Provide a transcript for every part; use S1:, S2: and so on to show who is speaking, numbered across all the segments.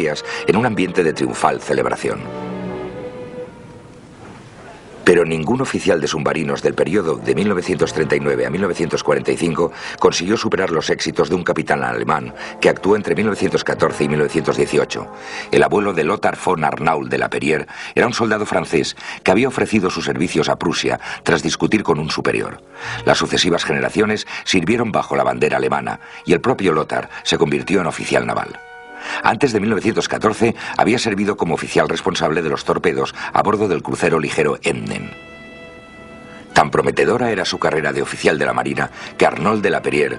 S1: fotografías en un ambiente de triunfal celebración. Pero ningún oficial de submarinos del periodo de 1939 a 1945 consiguió superar los éxitos de un capitán alemán que actuó entre 1914 y 1918. El abuelo de Lothar von Arnauld de la Perrière era un soldado francés que había ofrecido sus servicios a Prusia tras discutir con un superior. Las sucesivas generaciones sirvieron bajo la bandera alemana y el propio Lothar se convirtió en oficial naval. Antes de 1914 había servido como oficial responsable de los torpedos a bordo del crucero ligero Emden. Tan prometedora era su carrera de oficial de la Marina que Arnauld de la Perrière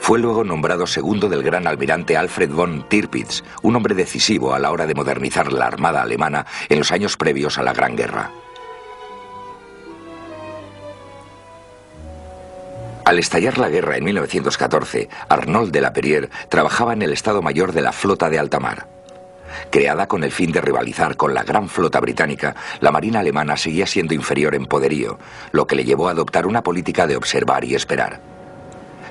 S1: fue luego nombrado segundo del gran almirante Alfred von Tirpitz, un hombre decisivo a la hora de modernizar la armada alemana en los años previos a la Gran Guerra. Al estallar la guerra en 1914, Arnauld de la Perrière trabajaba en el Estado Mayor de la Flota de Alta Mar. Creada con el fin de rivalizar con la gran flota británica, la marina alemana seguía siendo inferior en poderío, lo que le llevó a adoptar una política de observar y esperar.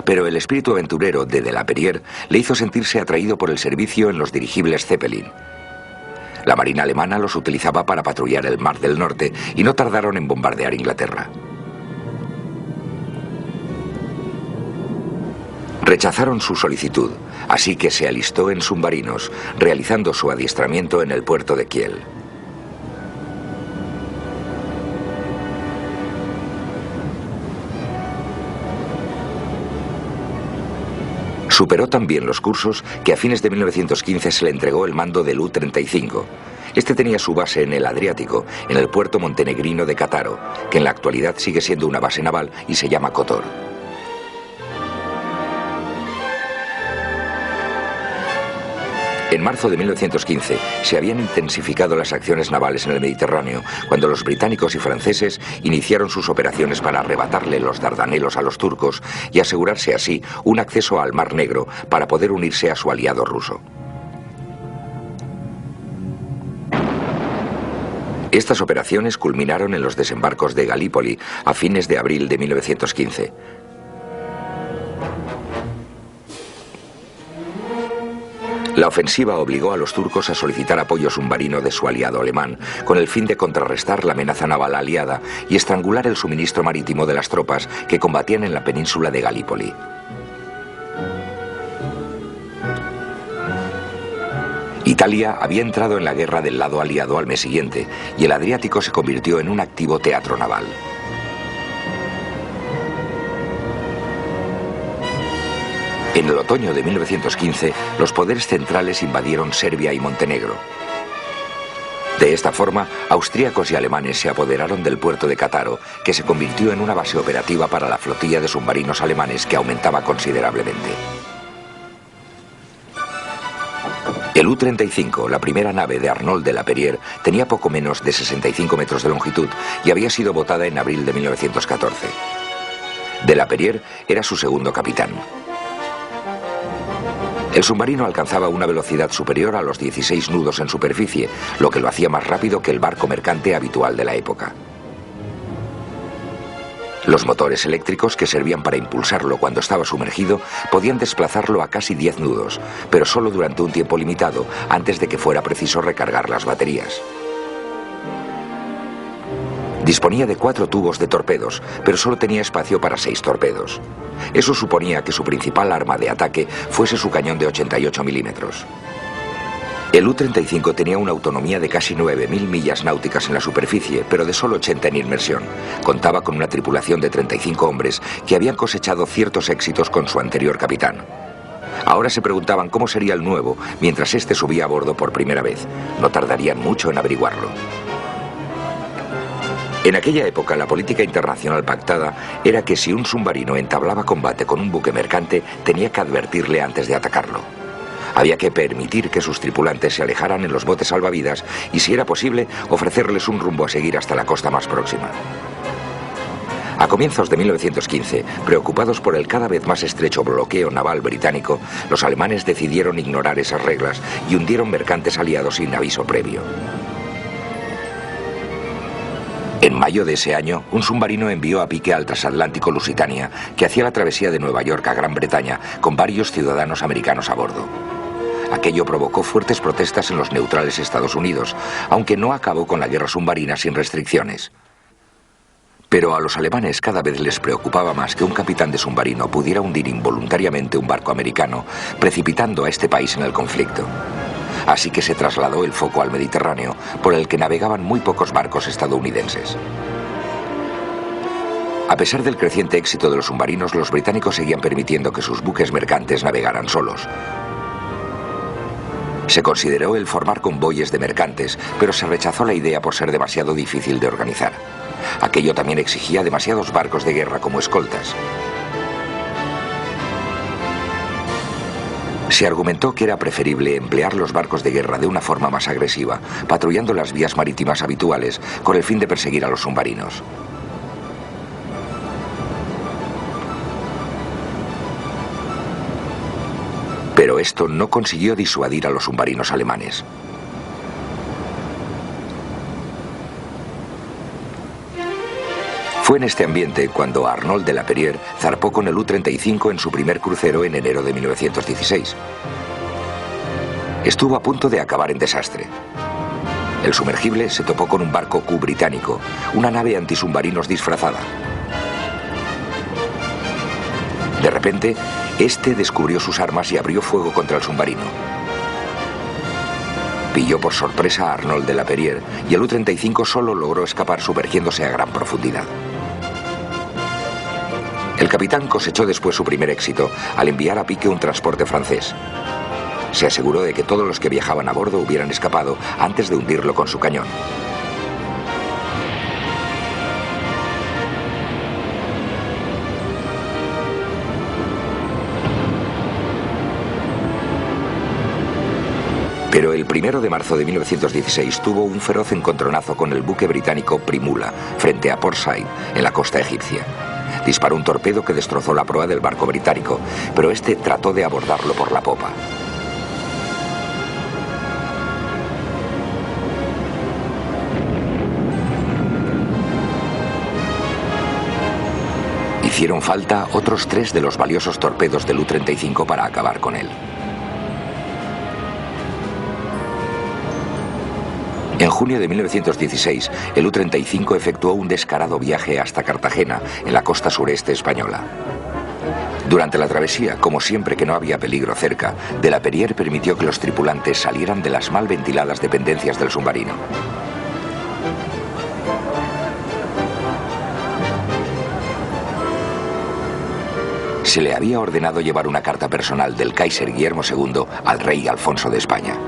S1: Pero el espíritu aventurero de la Perrière le hizo sentirse atraído por el servicio en los dirigibles Zeppelin. La marina alemana los utilizaba para patrullar el Mar del Norte y no tardaron en bombardear Inglaterra. Rechazaron su solicitud, así que se alistó en submarinos, realizando su adiestramiento en el puerto de Kiel. Superó también los cursos que a fines de 1915 se le entregó el mando del U-35. Este tenía su base en el Adriático, en el puerto montenegrino de Cattaro, que en la actualidad sigue siendo una base naval y se llama Kotor. En marzo de 1915 se habían intensificado las acciones navales en el Mediterráneo cuando los británicos y franceses iniciaron sus operaciones para arrebatarle los Dardanelos a los turcos y asegurarse así un acceso al Mar Negro para poder unirse a su aliado ruso. Estas operaciones culminaron en los desembarcos de Galípoli a fines de abril de 1915. La ofensiva obligó a los turcos a solicitar apoyo submarino de su aliado alemán, con el fin de contrarrestar la amenaza naval aliada y estrangular el suministro marítimo de las tropas que combatían en la península de Galípoli. Italia había entrado en la guerra del lado aliado al mes siguiente y el Adriático se convirtió en un activo teatro naval. En el otoño de 1915, los poderes centrales invadieron Serbia y Montenegro. De esta forma, austríacos y alemanes se apoderaron del puerto de Cattaro, que se convirtió en una base operativa para la flotilla de submarinos alemanes que aumentaba considerablemente. El U-35, la primera nave de Arnauld de la Perrière, tenía poco menos de 65 metros de longitud y había sido botada en abril de 1914. De la Perrière era su segundo capitán. El submarino alcanzaba una velocidad superior a los 16 nudos en superficie, lo que lo hacía más rápido que el barco mercante habitual de la época. Los motores eléctricos que servían para impulsarlo cuando estaba sumergido podían desplazarlo a casi 10 nudos, pero solo durante un tiempo limitado antes de que fuera preciso recargar las baterías. Disponía de 4 tubos de torpedos, pero solo tenía espacio para 6 torpedos. Eso suponía que su principal arma de ataque fuese su cañón de 88 milímetros. El U-35 tenía una autonomía de casi 9.000 millas náuticas en la superficie, pero de solo 80 en inmersión. Contaba con una tripulación de 35 hombres que habían cosechado ciertos éxitos con su anterior capitán. Ahora se preguntaban cómo sería el nuevo mientras éste subía a bordo por primera vez. No tardarían mucho en averiguarlo. En aquella época, la política internacional pactada era que si un submarino entablaba combate con un buque mercante, tenía que advertirle antes de atacarlo. Había que permitir que sus tripulantes se alejaran en los botes salvavidas y, si era posible, ofrecerles un rumbo a seguir hasta la costa más próxima. A comienzos de 1915, preocupados por el cada vez más estrecho bloqueo naval británico, los alemanes decidieron ignorar esas reglas y hundieron mercantes aliados sin aviso previo. En mayo de ese año, un submarino envió a pique al transatlántico Lusitania, que hacía la travesía de Nueva York a Gran Bretaña con varios ciudadanos americanos a bordo. Aquello provocó fuertes protestas en los neutrales Estados Unidos, aunque no acabó con la guerra submarina sin restricciones. Pero a los alemanes cada vez les preocupaba más que un capitán de submarino pudiera hundir involuntariamente un barco americano, precipitando a este país en el conflicto. Así que se trasladó el foco al Mediterráneo, por el que navegaban muy pocos barcos estadounidenses. A pesar del creciente éxito de los submarinos, los británicos seguían permitiendo que sus buques mercantes navegaran solos. Se consideró el formar convoyes de mercantes, pero se rechazó la idea por ser demasiado difícil de organizar. Aquello también exigía demasiados barcos de guerra como escoltas. Se argumentó que era preferible emplear los barcos de guerra de una forma más agresiva, patrullando las vías marítimas habituales con el fin de perseguir a los submarinos. Pero esto no consiguió disuadir a los submarinos alemanes. Fue en este ambiente cuando Arnold de la Perrière zarpó con el U-35 en su primer crucero en enero de 1916. Estuvo a punto de acabar en desastre. El sumergible se topó con un barco Q británico, una nave antisubmarinos disfrazada. De repente, este descubrió sus armas y abrió fuego contra el submarino. Pilló por sorpresa a Arnold de la Perrière y el U-35 solo logró escapar sumergiéndose a gran profundidad. El capitán cosechó después su primer éxito al enviar a pique un transporte francés. Se aseguró de que todos los que viajaban a bordo hubieran escapado antes de hundirlo con su cañón. Pero el 1 de marzo de 1916 tuvo un feroz encontronazo con el buque británico Primula frente a Port Said, en la costa egipcia. Disparó un torpedo que destrozó la proa del barco británico, pero este trató de abordarlo por la popa. Hicieron falta otros 3 de los valiosos torpedos del U-35 para acabar con él. En junio de 1916, el U-35 efectuó un descarado viaje hasta Cartagena, en la costa sureste española. Durante la travesía, como siempre que no había peligro cerca, de la Perrière permitió que los tripulantes salieran de las mal ventiladas dependencias del submarino. Se le había ordenado llevar una carta personal del Kaiser Guillermo II al rey Alfonso de España.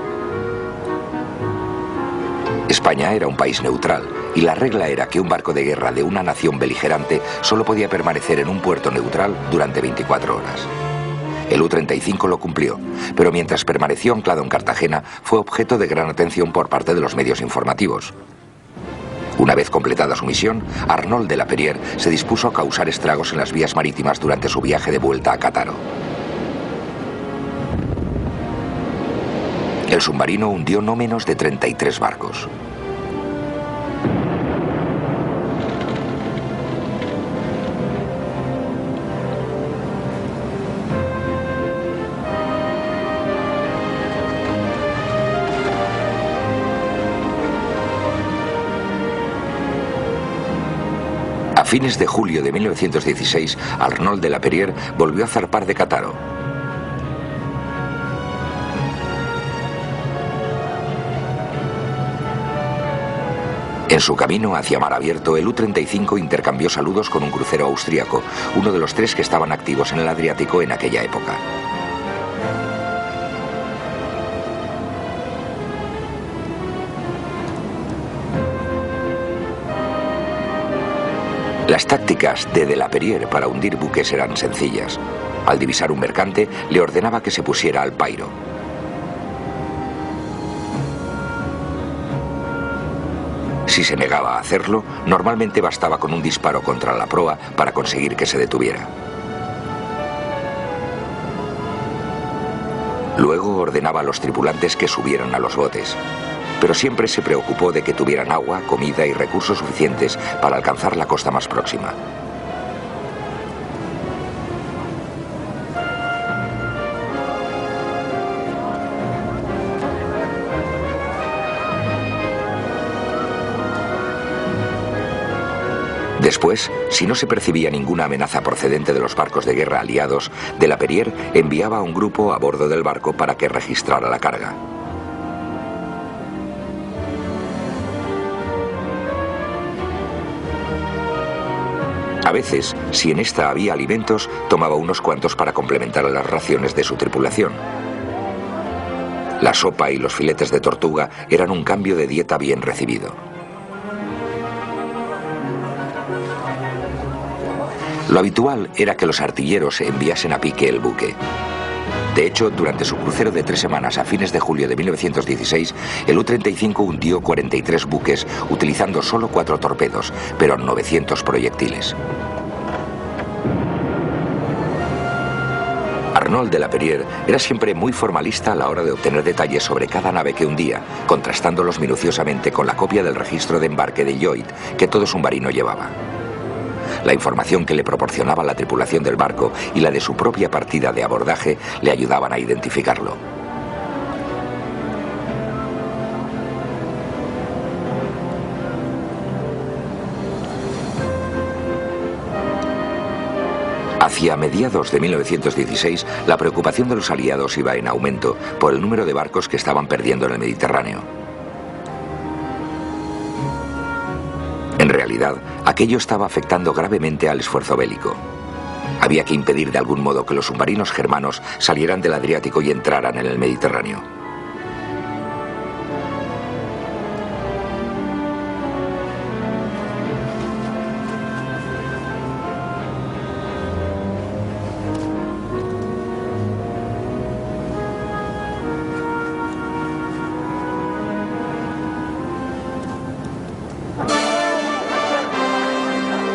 S1: España era un país neutral y la regla era que un barco de guerra de una nación beligerante solo podía permanecer en un puerto neutral durante 24 horas. El U-35 lo cumplió, pero mientras permaneció anclado en Cartagena fue objeto de gran atención por parte de los medios informativos. Una vez completada su misión, Arnold de la Perrière se dispuso a causar estragos en las vías marítimas durante su viaje de vuelta a Cátaro. El submarino hundió no menos de 33 barcos. A fines de julio de 1916, Arnold de la Perrière volvió a zarpar de Cátaro. En su camino hacia mar abierto, el U-35 intercambió saludos con un crucero austríaco, uno de los 3 que estaban activos en el Adriático en aquella época. Las tácticas de la Perrière para hundir buques eran sencillas. Al divisar un mercante, le ordenaba que se pusiera al pairo. Si se negaba a hacerlo, normalmente bastaba con un disparo contra la proa para conseguir que se detuviera. Luego ordenaba a los tripulantes que subieran a los botes, pero siempre se preocupó de que tuvieran agua, comida y recursos suficientes para alcanzar la costa más próxima. Después, si no se percibía ninguna amenaza procedente de los barcos de guerra aliados, de la Perrier enviaba a un grupo a bordo del barco para que registrara la carga. A veces, si en esta había alimentos, tomaba unos cuantos para complementar las raciones de su tripulación. La sopa y los filetes de tortuga eran un cambio de dieta bien recibido. Lo habitual era que los artilleros enviasen a pique el buque. De hecho, durante su crucero de 3 semanas a fines de julio de 1916, el U-35 hundió 43 buques utilizando solo 4 torpedos, pero 900 proyectiles. Arnold de la Perrier era siempre muy formalista a la hora de obtener detalles sobre cada nave que hundía, contrastándolos minuciosamente con la copia del registro de embarque de Lloyd que todo submarino llevaba. La información que le proporcionaba la tripulación del barco y la de su propia partida de abordaje le ayudaban a identificarlo. Hacia mediados de 1916, la preocupación de los aliados iba en aumento por el número de barcos que estaban perdiendo en el Mediterráneo. En realidad, aquello estaba afectando gravemente al esfuerzo bélico. Había que impedir de algún modo que los submarinos germanos salieran del Adriático y entraran en el Mediterráneo.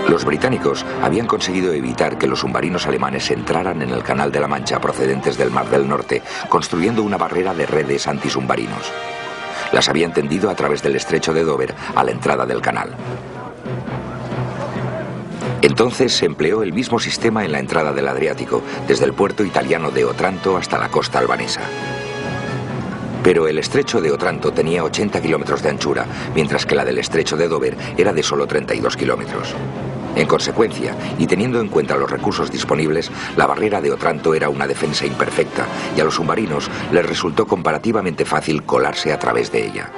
S1: Los británicos habían conseguido evitar que los submarinos alemanes entraran en el Canal de la Mancha procedentes del Mar del Norte, construyendo una barrera de redes antisubmarinos. Las habían tendido a través del estrecho de Dover a la entrada del canal. Entonces se empleó el mismo sistema en la entrada del Adriático, desde el puerto italiano de Otranto hasta la costa albanesa. Pero el estrecho de Otranto tenía 80 kilómetros de anchura, mientras que la del estrecho de Dover era de solo 32 kilómetros. En consecuencia, y teniendo en cuenta los recursos disponibles, la barrera de Otranto era una defensa imperfecta y a los submarinos les resultó comparativamente fácil colarse a través de ella.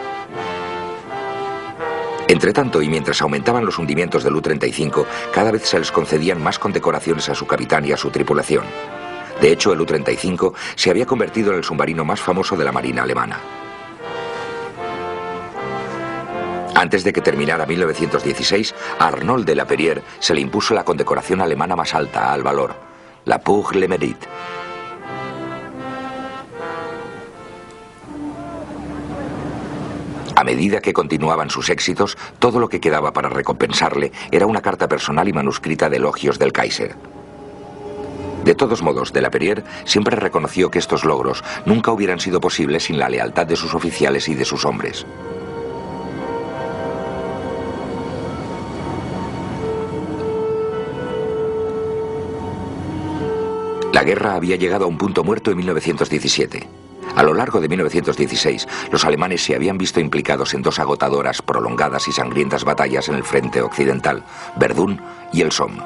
S1: Entretanto, y mientras aumentaban los hundimientos del U-35, cada vez se les concedían más condecoraciones a su capitán y a su tripulación. De hecho, el U-35 se había convertido en el submarino más famoso de la Marina alemana. Antes de que terminara 1916, a Arnold de la Perrier se le impuso la condecoración alemana más alta al valor, la Pour le Mérite. A medida que continuaban sus éxitos, todo lo que quedaba para recompensarle era una carta personal y manuscrita de elogios del Kaiser. De todos modos, de la Perrier siempre reconoció que estos logros nunca hubieran sido posibles sin la lealtad de sus oficiales y de sus hombres. La guerra había llegado a un punto muerto en 1917. A lo largo de 1916, los alemanes se habían visto implicados en 2 agotadoras, prolongadas y sangrientas batallas en el frente occidental, Verdún y el Somme.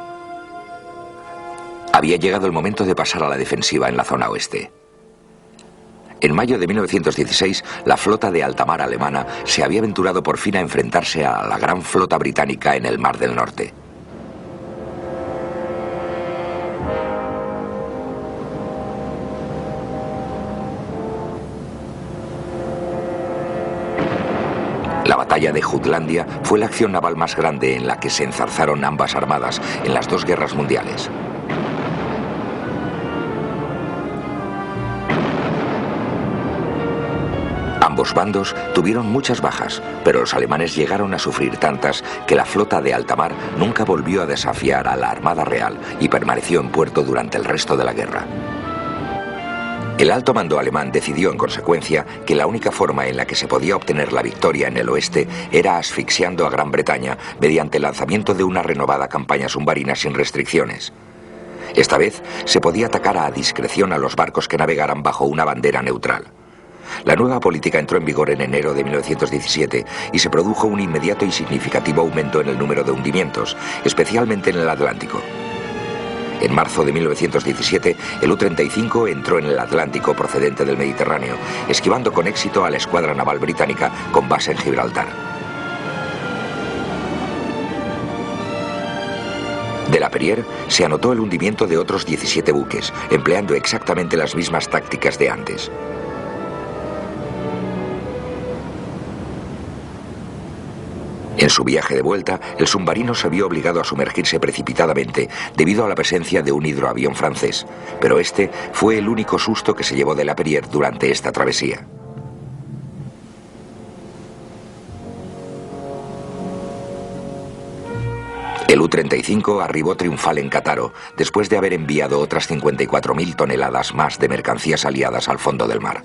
S1: Había llegado el momento de pasar a la defensiva en la zona oeste. En mayo de 1916, la flota de alta mar alemana se había aventurado por fin a enfrentarse a la gran flota británica en el Mar del Norte. La batalla de Jutlandia fue la acción naval más grande en la que se enzarzaron ambas armadas en las 2 guerras mundiales. Ambos bandos tuvieron muchas bajas, pero los alemanes llegaron a sufrir tantas que la flota de alta mar nunca volvió a desafiar a la Armada Real y permaneció en puerto durante el resto de la guerra. El alto mando alemán decidió, en consecuencia, que la única forma en la que se podía obtener la victoria en el oeste era asfixiando a Gran Bretaña mediante el lanzamiento de una renovada campaña submarina sin restricciones. Esta vez se podía atacar a discreción a los barcos que navegaran bajo una bandera neutral. La nueva política entró en vigor en enero de 1917 y se produjo un inmediato y significativo aumento en el número de hundimientos, especialmente en el Atlántico. En marzo de 1917, el U-35 entró en el Atlántico procedente del Mediterráneo, esquivando con éxito a la escuadra naval británica con base en Gibraltar. De la Perrier se anotó el hundimiento de otros 17 buques, empleando exactamente las mismas tácticas de antes. En su viaje de vuelta, el submarino se vio obligado a sumergirse precipitadamente debido a la presencia de un hidroavión francés, pero este fue el único susto que se llevó de la Perrier durante esta travesía. El U-35 arribó triunfal en Cattaro, después de haber enviado otras 54.000 toneladas más de mercancías aliadas al fondo del mar.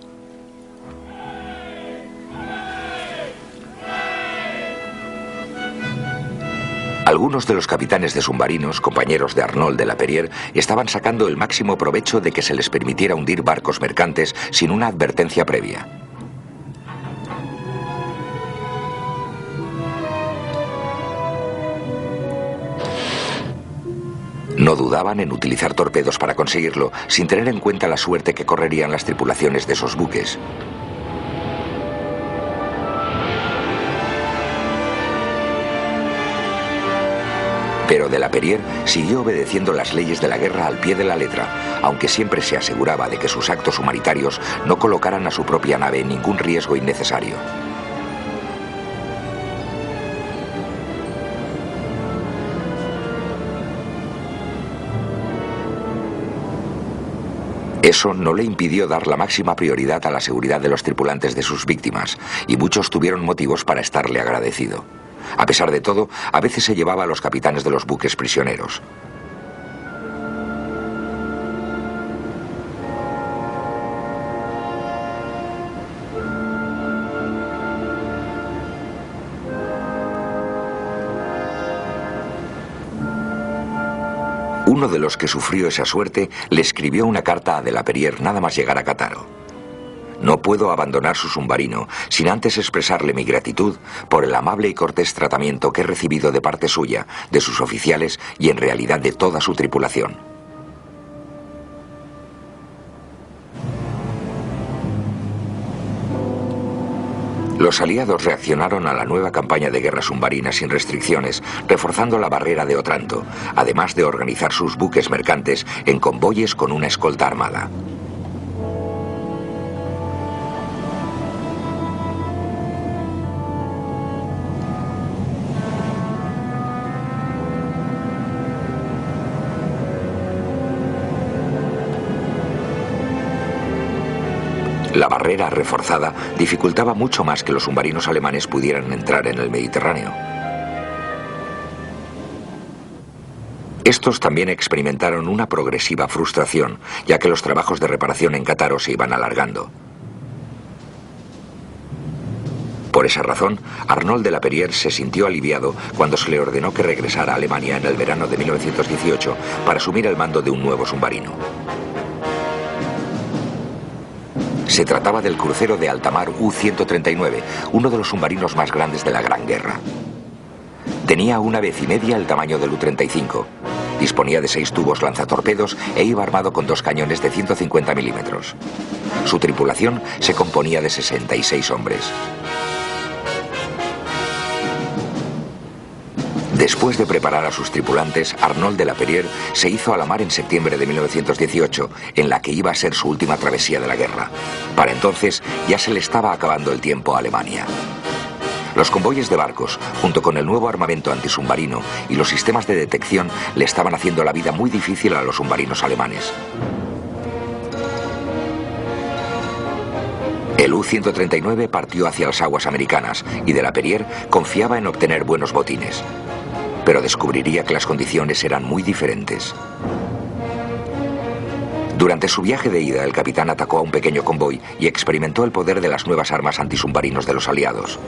S1: Algunos de los capitanes de submarinos, compañeros de Arnold de la Perrier, estaban sacando el máximo provecho de que se les permitiera hundir barcos mercantes sin una advertencia previa. No dudaban en utilizar torpedos para conseguirlo, sin tener en cuenta la suerte que correrían las tripulaciones de esos buques. Pero de la Perrier siguió obedeciendo las leyes de la guerra al pie de la letra, aunque siempre se aseguraba de que sus actos humanitarios no colocaran a su propia nave en ningún riesgo innecesario. Eso no le impidió dar la máxima prioridad a la seguridad de los tripulantes de sus víctimas, y muchos tuvieron motivos para estarle agradecido. A pesar de todo, a veces se llevaba a los capitanes de los buques prisioneros. Uno de los que sufrió esa suerte le escribió una carta a de la Perrier nada más llegar a Cattaro. No puedo abandonar su submarino sin antes expresarle mi gratitud por el amable y cortés tratamiento que he recibido de parte suya, de sus oficiales y en realidad de toda su tripulación. Los aliados reaccionaron a la nueva campaña de guerra submarina sin restricciones, reforzando la barrera de Otranto, además de organizar sus buques mercantes en convoyes con una escolta armada. La barrera reforzada dificultaba mucho más que los submarinos alemanes pudieran entrar en el Mediterráneo. Estos también experimentaron una progresiva frustración, ya que los trabajos de reparación en Cattaro se iban alargando. Por esa razón, Arnold de la Perrier se sintió aliviado cuando se le ordenó que regresara a Alemania en el verano de 1918 para asumir el mando de un nuevo submarino. Se trataba del crucero de altamar U-139, uno de los submarinos más grandes de la Gran Guerra. Tenía 1,5 veces el tamaño del U-35. Disponía de 6 tubos lanzatorpedos e iba armado con 2 cañones de 150 milímetros. Su tripulación se componía de 66 hombres. Después de preparar a sus tripulantes, Arnold de la Perrier se hizo a la mar en septiembre de 1918, en la que iba a ser su última travesía de la guerra. Para entonces ya se le estaba acabando el tiempo a Alemania. Los convoyes de barcos, junto con el nuevo armamento antisubmarino y los sistemas de detección, le estaban haciendo la vida muy difícil a los submarinos alemanes. El U-139 partió hacia las aguas americanas y de la Perrier confiaba en obtener buenos botines. Pero descubriría que las condiciones eran muy diferentes. Durante su viaje de ida, el capitán atacó a un pequeño convoy y experimentó el poder de las nuevas armas antisubmarinos de los aliados.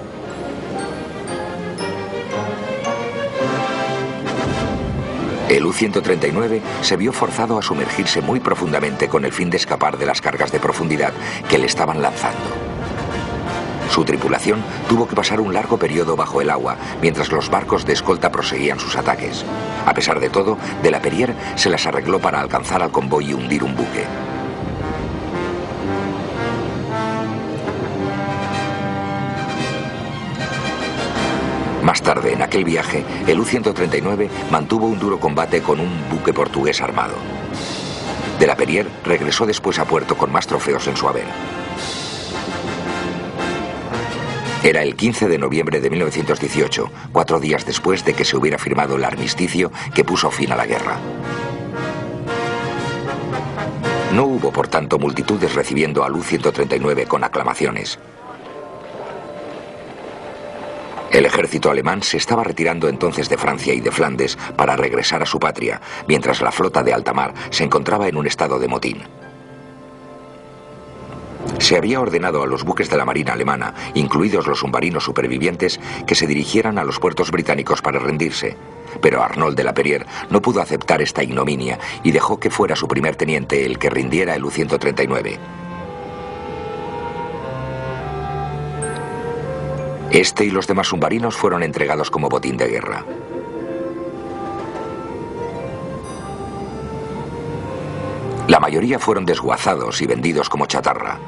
S1: El U-139 se vio forzado a sumergirse muy profundamente con el fin de escapar de las cargas de profundidad que le estaban lanzando. Su tripulación tuvo que pasar un largo periodo bajo el agua, mientras los barcos de escolta proseguían sus ataques. A pesar de todo, de la Perrier se las arregló para alcanzar al convoy y hundir un buque. Más tarde, en aquel viaje, el U-139 mantuvo un duro combate con un buque portugués armado. De la Perrier regresó después a puerto con más trofeos en su haber. Era el 15 de noviembre de 1918, 4 días después de que se hubiera firmado el armisticio que puso fin a la guerra. No hubo, por tanto, multitudes recibiendo al U-139 con aclamaciones. El ejército alemán se estaba retirando entonces de Francia y de Flandes para regresar a su patria, mientras la flota de alta mar se encontraba en un estado de motín. Se había ordenado a los buques de la marina alemana, incluidos los submarinos supervivientes, que se dirigieran a los puertos británicos para rendirse. Pero Arnold de la Perrier no pudo aceptar esta ignominia y dejó que fuera su primer teniente el que rindiera el U-139. Este y los demás submarinos fueron entregados como botín de guerra. La mayoría fueron desguazados y vendidos como chatarra.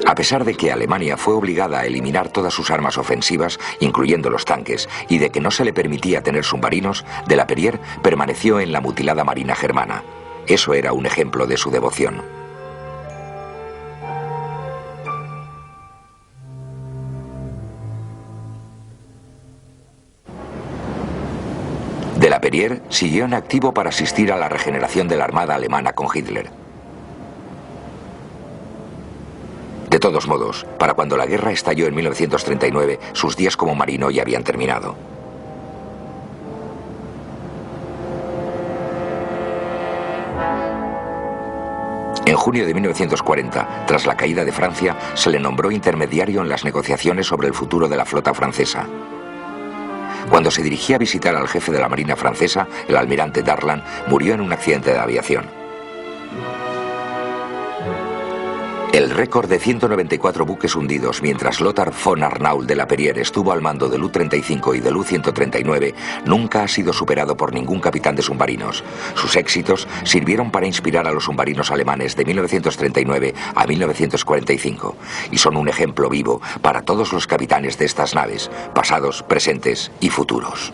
S1: A pesar de que Alemania fue obligada a eliminar todas sus armas ofensivas, incluyendo los tanques, y de que no se le permitía tener submarinos, de la Perrier permaneció en la mutilada marina germana. Eso era un ejemplo de su devoción. De la Perrier siguió en activo para asistir a la regeneración de la armada alemana con Hitler. De todos modos, para cuando la guerra estalló en 1939, sus días como marino ya habían terminado. En junio de 1940, tras la caída de Francia, se le nombró intermediario en las negociaciones sobre el futuro de la flota francesa. Cuando se dirigía a visitar al jefe de la marina francesa, el almirante Darlan, murió en un accidente de aviación. El récord de 194 buques hundidos mientras Lothar von Arnault de la Perrier estuvo al mando del U-35 y del U-139 nunca ha sido superado por ningún capitán de submarinos. Sus éxitos sirvieron para inspirar a los submarinos alemanes de 1939 a 1945 y son un ejemplo vivo para todos los capitanes de estas naves, pasados, presentes y futuros.